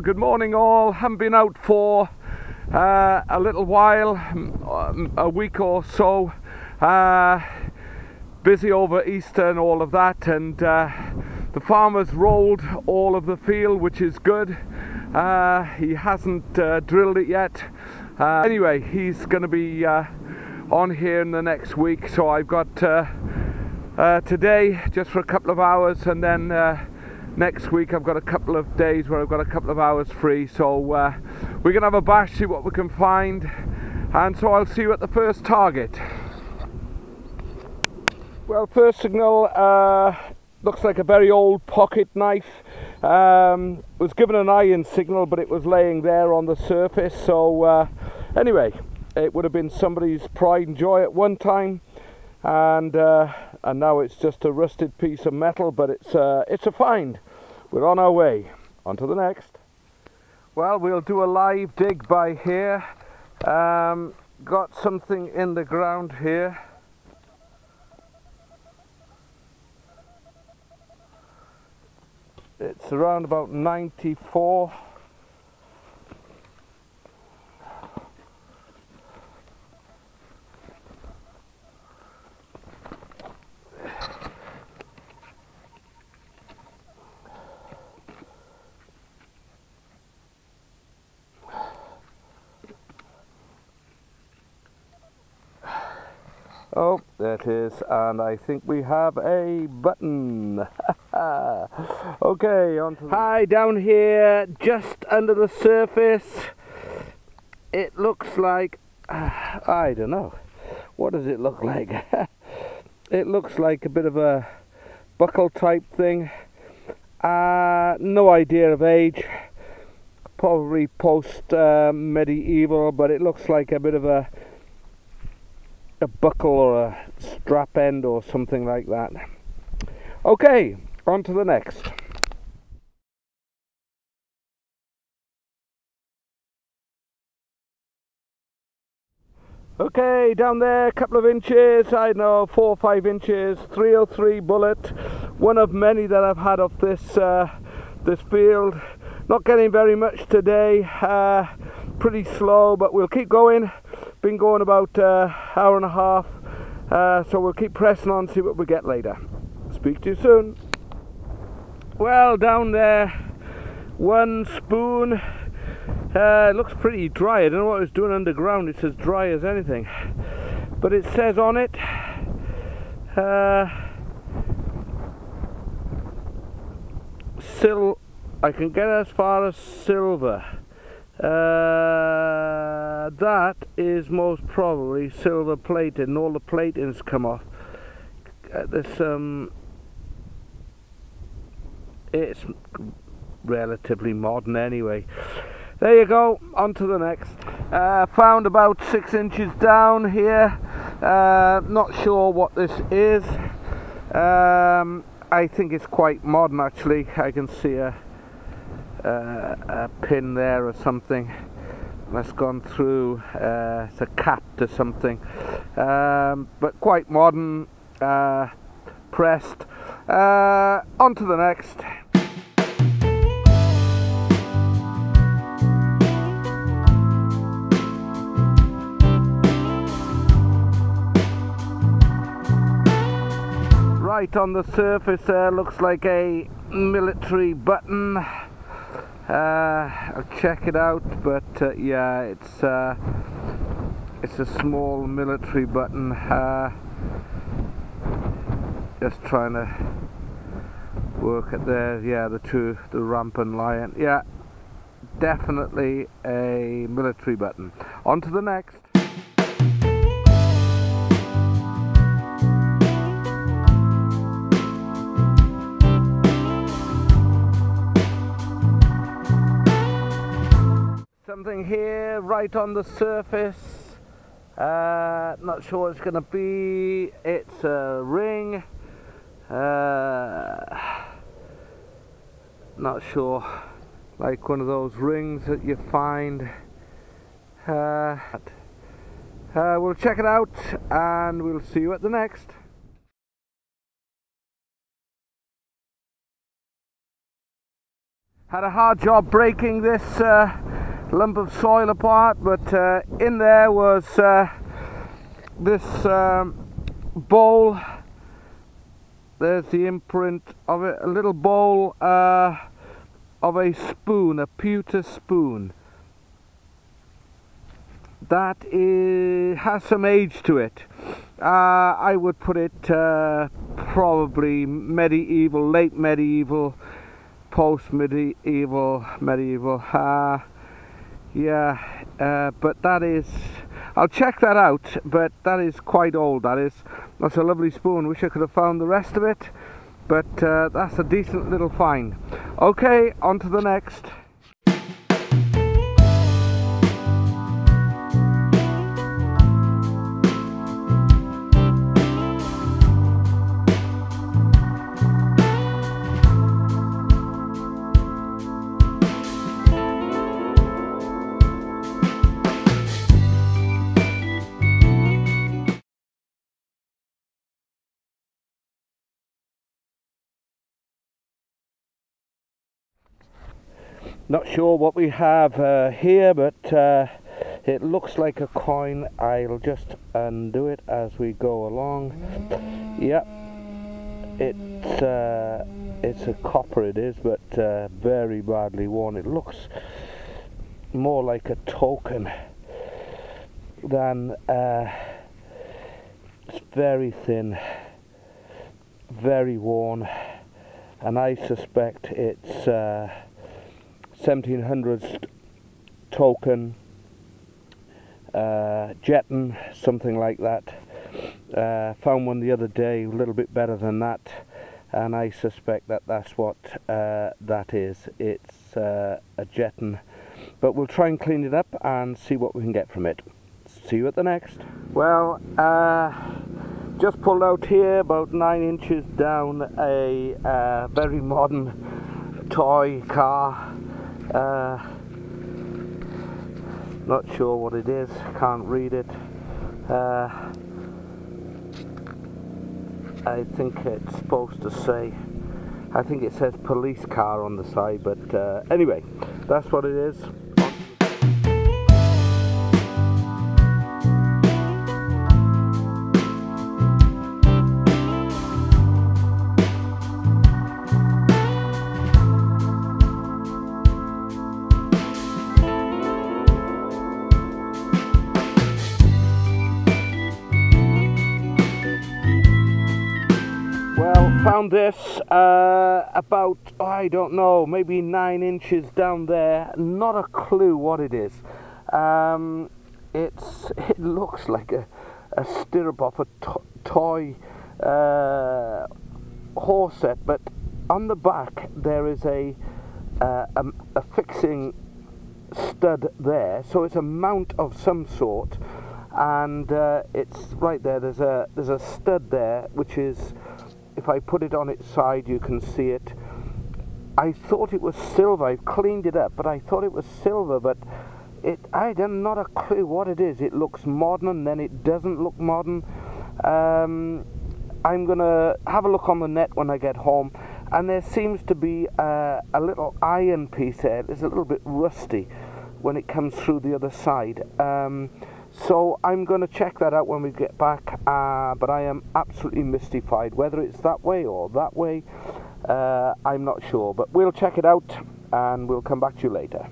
good morning all. Haven't been out for a little while, a week or so. Busy over Easter and all of that, and the farmer's rolled all of the field, which is good. He hasn't drilled it yet. Anyway, he's going to be on here in the next week, so I've got today just for a couple of hours, and then next week I've got a couple of days where I've got a couple of hours free, so we're going to have a bash, see what we can find, and so I'll see you at the first target. Well, first signal looks like a very old pocket knife. Was given an iron signal, but it was laying there on the surface, so anyway, it would have been somebody's pride and joy at one time, and now it's just a rusted piece of metal, but it's a find. We're on our way. On to the next. Well, we'll do a live dig by here. Got something in the ground here. It's around about 94. Oh, there it is, and I think we have a button. Okay, on to the... Hi, down here, just under the surface, it looks like, I don't know, what does it look like? It looks like a bit of a buckle type thing. No idea of age, probably post medieval, but it looks like a bit of a buckle or a strap end or something like that. Okay, on to the next. Okay, down there, a couple of inches, I don't know, 4 or 5 inches, 303 bullet, one of many that I've had of this this field. Not getting very much today, pretty slow, but we'll keep going. Been going about hour and a half, so we'll keep pressing on, see what we get later. Speak to you soon. Well, down there, one spoon. It looks pretty dry. I don't know what it's doing underground. It's as dry as anything, but it says on it I can get as far as silver. That is most probably silver plated, and all the plating's come off. It's relatively modern anyway. There you go, on to the next. Found about 6 inches down here. Not sure what this is. I think it's quite modern actually. I can see a pin there or something that's gone through. It's a cap to something, but quite modern, pressed. On to the next. Right on the surface there, looks like a military button. I'll check it out, but yeah, it's a small military button. Just trying to work it there. Yeah, the rampant lion. Yeah, definitely a military button. On to the next. Something here right on the surface, not sure what it's going to be. It's a ring, not sure, like one of those rings that you find. We'll check it out and we'll see you at the next. Had a hard job breaking this lump of soil apart, but in there was this bowl. There's the imprint of it, a little bowl of a spoon, a pewter spoon. That has some age to it. I would put it probably medieval, late medieval, post-medieval, medieval. Yeah, but that is, I'll check that out, but that is quite old, that's a lovely spoon. Wish I could have found the rest of it, but that's a decent little find. Okay, on to the next. Not sure what we have here, but it looks like a coin. I'll just undo it as we go along. Yep, it's a copper, it is, but very badly worn. It looks more like a token than it's very thin, very worn, and I suspect it's 1700s token, Jetton, something like that. Found one the other day, a little bit better than that, and I suspect that that's what that is. It's a Jetton, but we'll try and clean it up and see what we can get from it. See you at the next. Well, just pulled out here about 9 inches down a very modern toy car. Not sure what it is, can't read it. I think it's supposed to say, I think it says police car on the side, but anyway, that's what it is. Found this about, I don't know, maybe 9 inches down there. Not a clue what it is. It looks like a stirrup of a toy horse set, but on the back there is a fixing stud there, so it's a mount of some sort, and it's right there. There's a stud there, which is, if I put it on its side, you can see it. I thought it was silver. I've cleaned it up, but I thought it was silver, but I have not a clue what it is. It looks modern, and then it doesn't look modern. I'm gonna have a look on the net when I get home, and there seems to be a little iron piece there. It's a little bit rusty when it comes through the other side. So I'm going to check that out when we get back, but I am absolutely mystified. Whether it's that way or that way, I'm not sure, but we'll check it out and we'll come back to you later.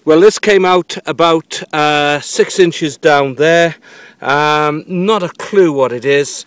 Well, this came out about 6 inches down there. Not a clue what it is.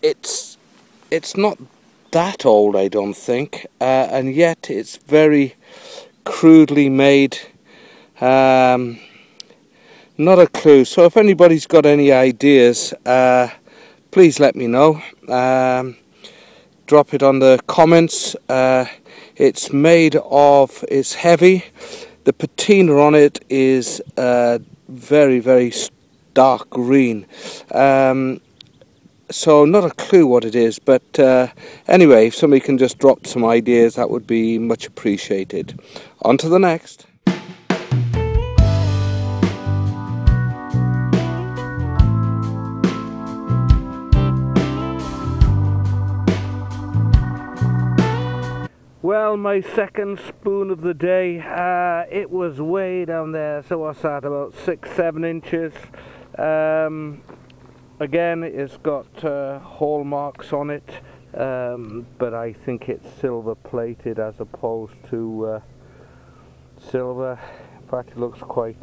It's not that old, I don't think, and yet it's very crudely made. Not a clue. So if anybody's got any ideas, please let me know. Drop it on the comments. It's made of, it's heavy. The patina on it is very, very dark green. so not a clue what it is, but anyway, if somebody can just drop some ideas, that would be much appreciated. On to the next. Well, my second spoon of the day, it was way down there, so what's that, about 6-7 inches. Again, it's got hole marks on it, but I think it's silver plated as opposed to silver. In fact, it looks quite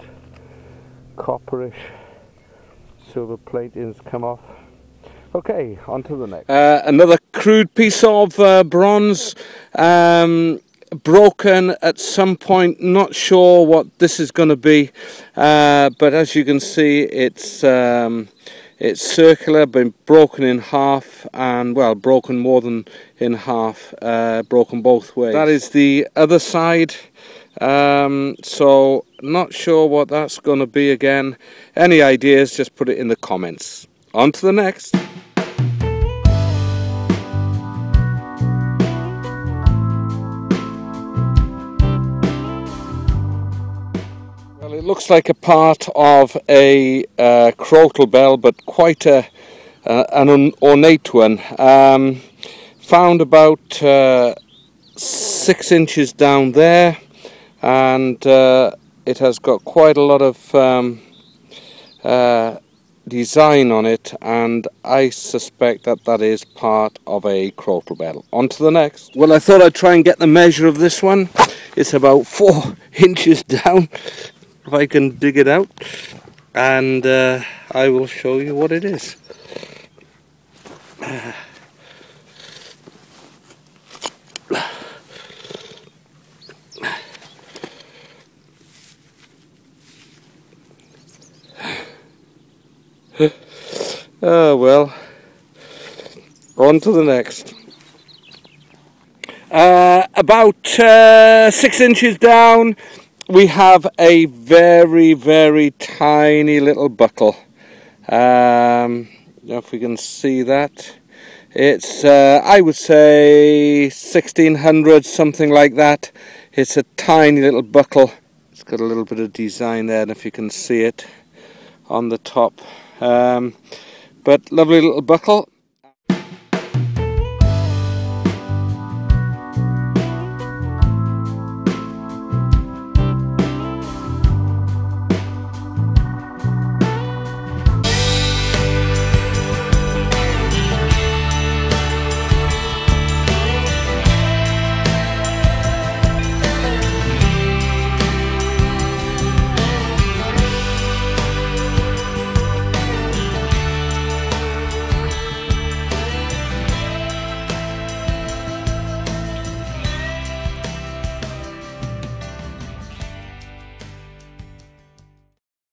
copperish. Silver plating's come off. Okay, on to the next. Another crude piece of bronze, broken at some point. Not sure what this is going to be, but as you can see, it's circular, been broken in half, and well, broken more than in half, broken both ways. That is the other side. So not sure what that's going to be again. Any ideas, just put it in the comments. On to the next. Well, it looks like a part of a crotal bell, but quite an ornate one. Found about 6 inches down there, and it has got quite a lot of design on it, and I suspect that that is part of a crotal bell. On to the next. Well, I thought I'd try and get the measure of this one. It's about 4 inches down, if I can dig it out, and I will show you what it is. Oh well, on to the next. About 6 inches down, we have a very, very tiny little buckle. If we can see that, it's I would say 1600, something like that. It's a tiny little buckle. It's got a little bit of design there, and if you can see it on the top. But lovely little buckle.